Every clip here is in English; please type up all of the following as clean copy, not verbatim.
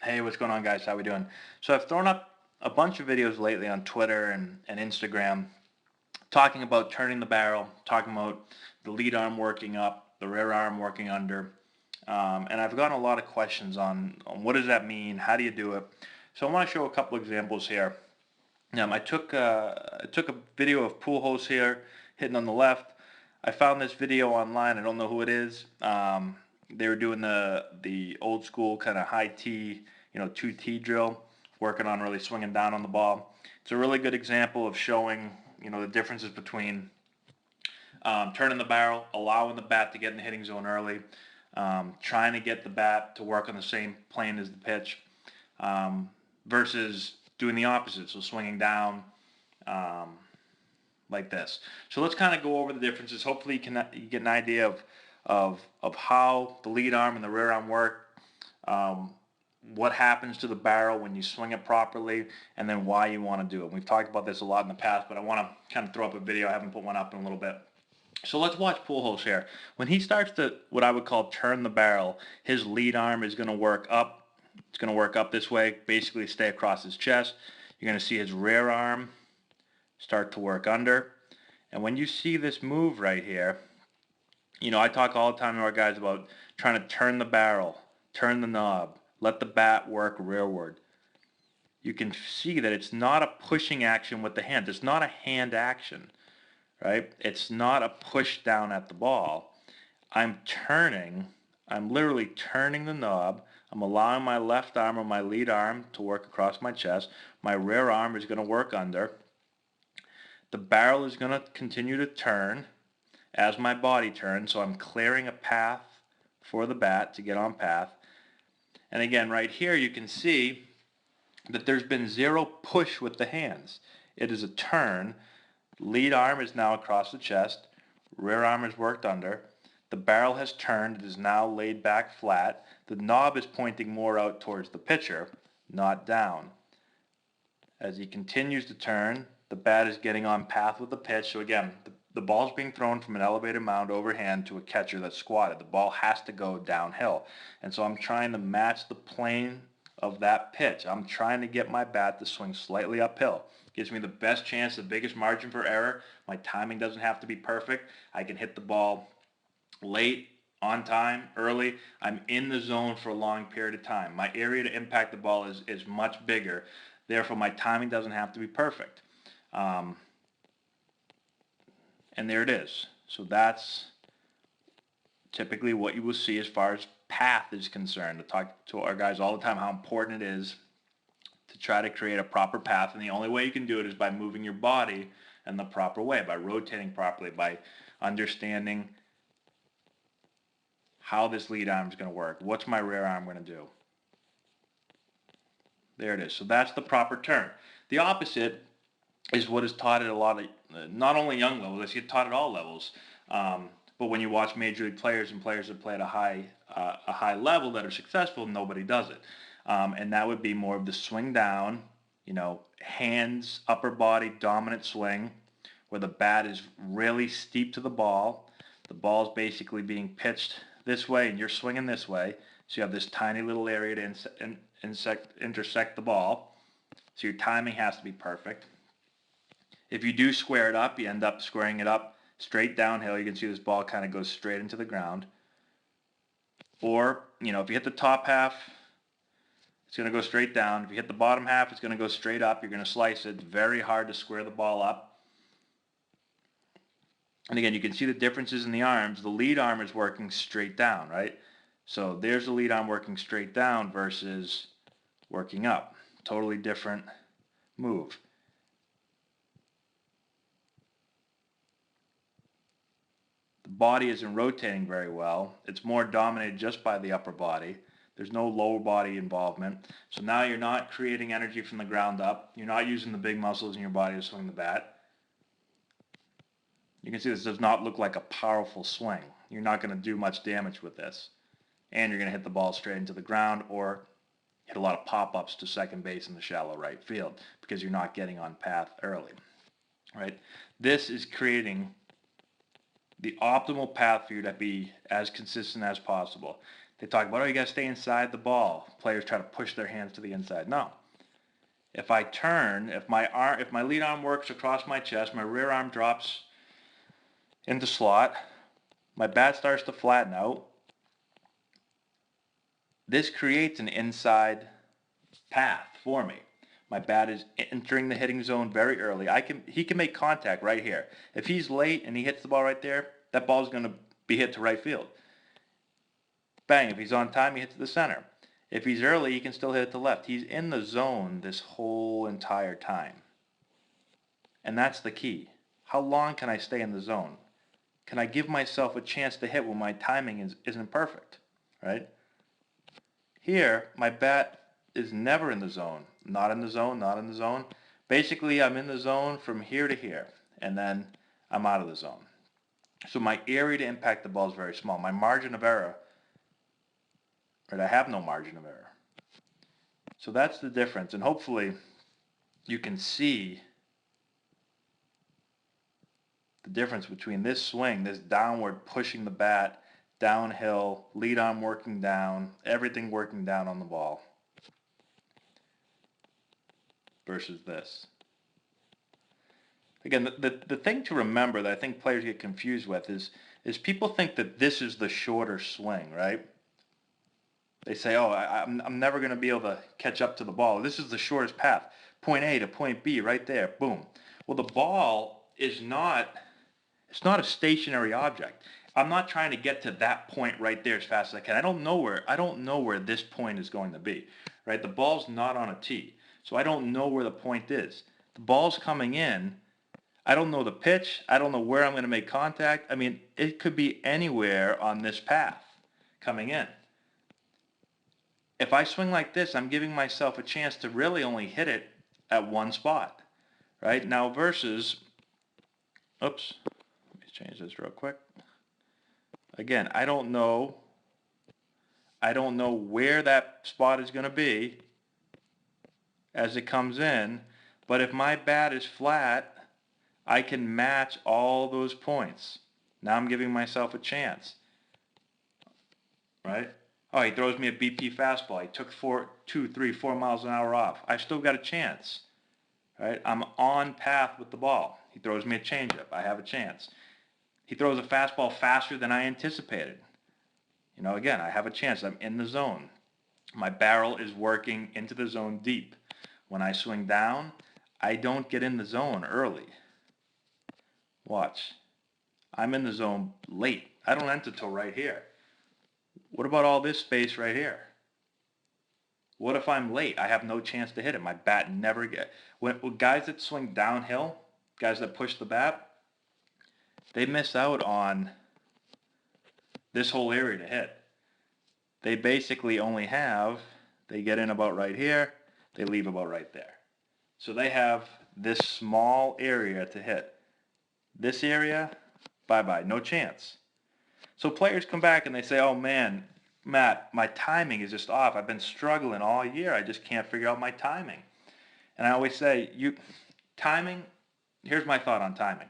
Hey, what's going on, guys? How we doing? So I've thrown up a bunch of videos lately on Twitter and Instagram talking about turning the barrel, talking about the lead arm working up, the rear arm working under. And I've gotten a lot of questions on what does that mean? How do you do it? So I want to show a couple examples here. I took a video of pool holes here hitting on the left. I found this video online. I don't know who it is. They were doing the old school kind of high tee, 2T drill, working on really swinging down on the ball. It's a really good example of showing, the differences between turning the barrel, allowing the bat to get in the hitting zone early, trying to get the bat to work on the same plane as the pitch, versus doing the opposite, so swinging down like this. So let's kind of go over the differences. Hopefully you get an idea of how the lead arm and the rear arm work, what happens to the barrel when you swing it properly, and then why you want to do it. We've talked about this a lot in the past, but I want to kind of throw up a video. I haven't put one up in a little bit. So let's watch Pool Holes here. When he starts to, what I would call, turn the barrel, his lead arm is going to work up. It's going to work up this way, basically stay across his chest. You're going to see his rear arm start to work under. And when you see this move right here, I talk all the time to our guys about trying to turn the barrel, turn the knob, let the bat work rearward. You can see that it's not a pushing action with the hand. It's not a hand action, right? It's not a push down at the ball. I'm literally turning the knob. I'm allowing my left arm or my lead arm to work across my chest. My rear arm is going to work under. The barrel is going to continue to turn as my body turns, so I'm clearing a path for the bat to get on path. And again, right here you can see that there's been zero push with the hands. It is a turn. Lead arm is now across the chest. Rear arm is worked under. The barrel has turned. It is now laid back flat. The knob is pointing more out towards the pitcher, not down. As he continues to turn, the bat is getting on path with the pitch. So again, the ball is being thrown from an elevated mound overhand to a catcher that's squatted. The ball has to go downhill. And so I'm trying to match the plane of that pitch. I'm trying to get my bat to swing slightly uphill. Gives me the best chance, the biggest margin for error. My timing doesn't have to be perfect. I can hit the ball late, on time, early. I'm in the zone for a long period of time. My area to impact the ball is much bigger. Therefore, my timing doesn't have to be perfect. And there it is. So that's typically what you will see as far as path is concerned. I talk to our guys all the time how important it is to try to create a proper path, and the only way you can do it is by moving your body in the proper way, by rotating properly, by understanding how this lead arm is going to work. What's my rear arm going to do? There it is. So that's the proper turn. The opposite is what is taught at a lot of, not only young levels, I see it taught at all levels. But when you watch major league players and players that play at a high level that are successful, nobody does it. And that would be more of the swing down, hands, upper body, dominant swing, where the bat is really steep to the ball. The ball is basically being pitched this way, and you're swinging this way. So you have this tiny little area to intersect the ball. So your timing has to be perfect. If you do square it up, you end up squaring it up straight downhill. You can see this ball kind of goes straight into the ground. Or, if you hit the top half, it's going to go straight down. If you hit the bottom half, it's going to go straight up. You're going to slice it. It's very hard to square the ball up. And again, you can see the differences in the arms. The lead arm is working straight down, right? So there's the lead arm working straight down versus working up. Totally different move. The body isn't rotating very well. It's more dominated just by the upper body. There's no lower body involvement. So now you're not creating energy from the ground up. You're not using the big muscles in your body to swing the bat. You can see this does not look like a powerful swing. You're not going to do much damage with this. And you're going to hit the ball straight into the ground or hit a lot of pop-ups to second base in the shallow right field because you're not getting on path early. Right? This is creating the optimal path for you to be as consistent as possible. They talk about, oh, you got to stay inside the ball. Players try to push their hands to the inside. No. If I turn, if my lead arm works across my chest, my rear arm drops into slot, my bat starts to flatten out, this creates an inside path for me. My bat is entering the hitting zone very early. He can make contact right here. If he's late and he hits the ball right there, that ball's going to be hit to right field. Bang, if he's on time, he hits to the center. If he's early, he can still hit it to left. He's in the zone this whole entire time. And that's the key. How long can I stay in the zone? Can I give myself a chance to hit when my timing isn't perfect, right? Here, my bat is never in the zone. Not in the zone, not in the zone. Basically, I'm in the zone from here to here, and then I'm out of the zone. So my area to impact the ball is very small. My margin of error, right, I have no margin of error. So that's the difference, and hopefully you can see the difference between this swing, this downward pushing the bat, downhill, lead arm working down, everything working down on the ball, versus this. Again, the thing to remember that I think players get confused with is people think that this is the shorter swing, right? They say, oh, I'm never going to be able to catch up to the ball. This is the shortest path, point A to point B, right there, boom. Well, the ball is not, it's not a stationary object. I'm not trying to get to that point right there as fast as I can. I don't know where this point is going to be, right? The ball's not on a tee, so I don't know where the point is. The ball's coming in. I don't know the pitch. I don't know where I'm going to make contact. I mean, it could be anywhere on this path coming in. If I swing like this, I'm giving myself a chance to really only hit it at one spot, right? Now versus, oops, let me change this real quick. Again, I don't know where that spot is going to be as it comes in, but if my bat is flat, I can match all those points. Now I'm giving myself a chance, right? Oh, he throws me a BP fastball. He took 2, 3, 4 miles an hour off. I've still got a chance, right? I'm on path with the ball. He throws me a changeup. I have a chance. He throws a fastball faster than I anticipated. You know, again, I have a chance. I'm in the zone. My barrel is working into the zone deep. When I swing down, I don't get in the zone early. Watch. I'm in the zone late. I don't enter till right here. What about all this space right here? What if I'm late? I have no chance to hit it. My bat never gets. When guys that swing downhill, guys that push the bat, they miss out on this whole area to hit. They basically only have, they get in about right here, they leave about right there. So they have this small area to hit. This area, bye-bye, no chance. So players come back and they say, oh man, Matt, my timing is just off. I've been struggling all year. I just can't figure out my timing. And I always say, timing, here's my thought on timing.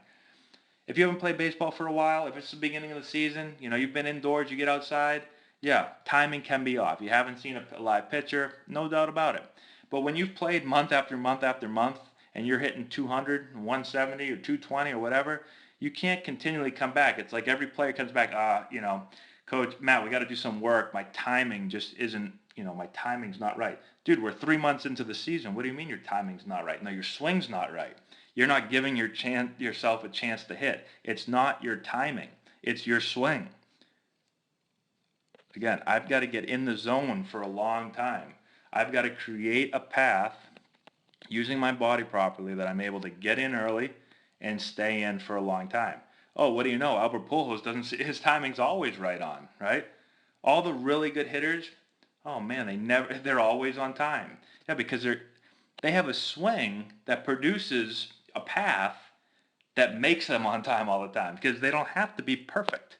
If you haven't played baseball for a while, if it's the beginning of the season, you know, you've been indoors, you get outside, yeah, timing can be off. You haven't seen a live pitcher, no doubt about it. But when you've played month after month after month, and you're hitting 200, 170, or 220 or whatever, you can't continually come back. It's like every player comes back, you know, Coach, Matt, we got to do some work. My timing just isn't, you know, my timing's not right. Dude, we're 3 months into the season. What do you mean your timing's not right? No, your swing's not right. You're not giving yourself a chance to hit. It's not your timing. It's your swing. Again, I've got to get in the zone for a long time. I've got to create a path using my body properly that I'm able to get in early and stay in for a long time. Oh, what do you know? Albert Pujols his timing's always right on, right? All the really good hitters, oh man, they're always on time. Yeah, because they have a swing that produces a path that makes them on time all the time because they don't have to be perfect.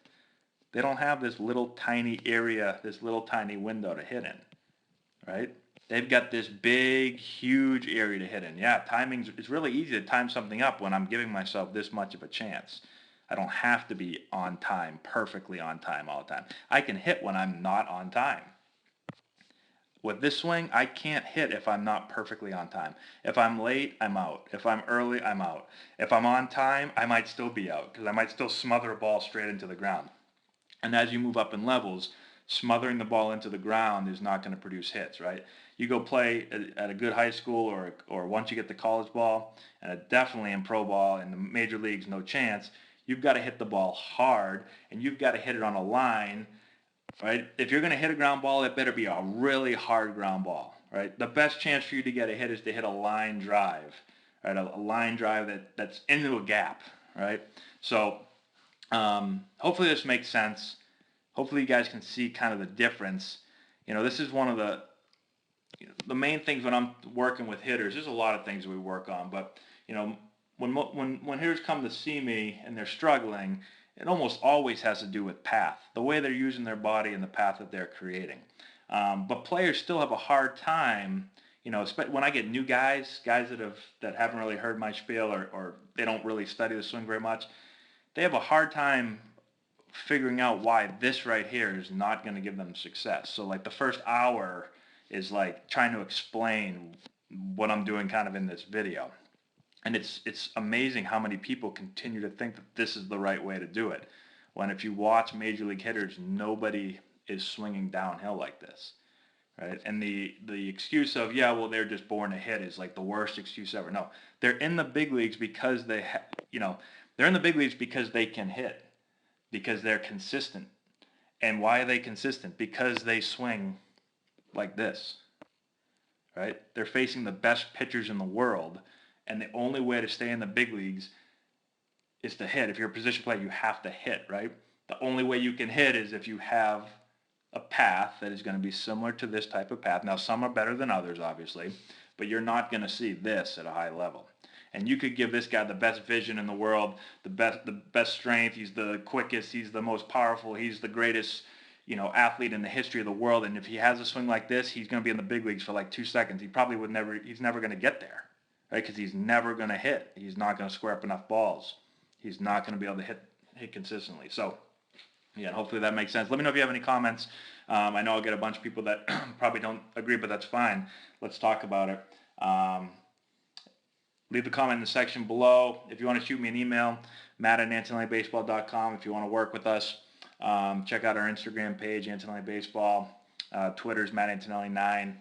They don't have this little tiny area, this little tiny window to hit in, right? They've got this big, huge area to hit in. Yeah, it's really easy to time something up when I'm giving myself this much of a chance. I don't have to be on time, perfectly on time all the time. I can hit when I'm not on time. With this swing, I can't hit if I'm not perfectly on time. If I'm late, I'm out. If I'm early, I'm out. If I'm on time, I might still be out because I might still smother a ball straight into the ground. And as you move up in levels, smothering the ball into the ground is not going to produce hits, right? You go play at a good high school or once you get the college ball, and definitely in pro ball and the major leagues, no chance. You've got to hit the ball hard, and you've got to hit it on a line, right? If you're going to hit a ground ball, it better be a really hard ground ball, right? The best chance for you to get a hit is to hit a line drive, right? A line drive that's into a gap, right? So hopefully this makes sense. Hopefully you guys can see kind of the difference. This is one of the main things when I'm working with hitters. There's a lot of things we work on, but when hitters come to see me and they're struggling, it almost always has to do with path, the way they're using their body and the path that they're creating. But players still have a hard time. When I get new guys that haven't really heard my spiel or they don't really study the swing very much, they have a hard time figuring out why this right here is not going to give them success. So like the first hour is like trying to explain what I'm doing kind of in this video. And it's amazing how many people continue to think that this is the right way to do it. When if you watch major league hitters, nobody is swinging downhill like this, right? And the excuse of, yeah, well, they're just born to hit is like the worst excuse ever. No, they're in the big leagues because they're in the big leagues because they can hit, because they're consistent. And why are they consistent? Because they swing like this, right? They're facing the best pitchers in the world, and the only way to stay in the big leagues is to hit. If you're a position player, you have to hit, right? The only way you can hit is if you have a path that is going to be similar to this type of path. Now, some are better than others, obviously, but you're not going to see this at a high level. And you could give this guy the best vision in the world, the best strength. He's the quickest. He's the most powerful. He's the greatest, athlete in the history of the world. And if he has a swing like this, he's going to be in the big leagues for like 2 seconds. He's never going to get there, right? Because he's never going to hit. He's not going to square up enough balls. He's not going to be able to hit consistently. So, yeah, hopefully that makes sense. Let me know if you have any comments. I know I'll get a bunch of people that probably don't agree, but that's fine. Let's talk about it. Leave the comment in the section below. If you want to shoot me an email, matt@antonellibaseball.com. If you want to work with us, check out our Instagram page, Antonelli Baseball. Twitter's MattAntonelli9.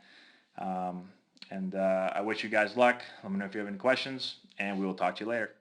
I wish you guys luck. Let me know if you have any questions, and we will talk to you later.